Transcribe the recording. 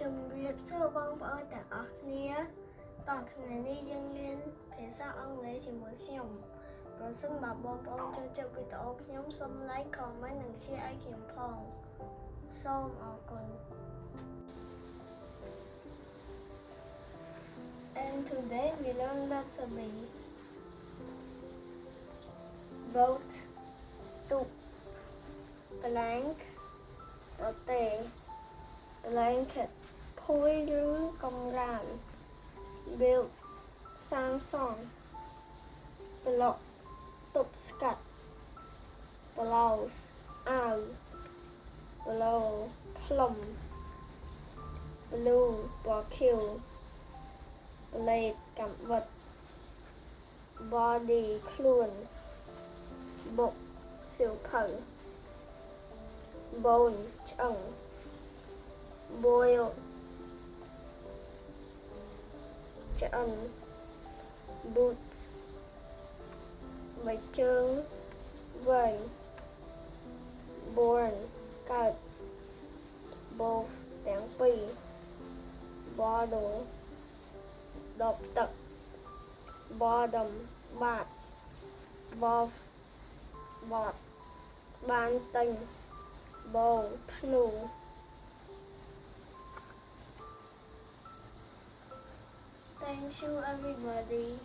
ជំរាបសួរបងប្អូនទាំងអស់គ្នាតោះថ្ងៃនេះយើងរៀនភាសាអង់គ្លេសជាមួយខ្ញុំប្រសិនបើបងប្អូនចូលចិត្តវីដេអូខ្ញុំសូម like comment និង share ឲ្យខ្ញុំផងសូមអរគុណ And today we learn letter B boat ទូក blank តទេ blanket ភួយឬកំរាល build សាងសង់ block ទប់ស្កាត់ blouse អាវ blow ផ្លុំ blue ពណ៌ខៀវ blade កាំបិត body ខ្លួន book សៀវភៅ bone ឆ្អឹង boil ឆ្អិន boots បីជើងវែង born កើត both ទាំងពីរ bottle ដបទឹក bottom បាត both បត់បានទិញ bow ធ្នូ Thank you everybody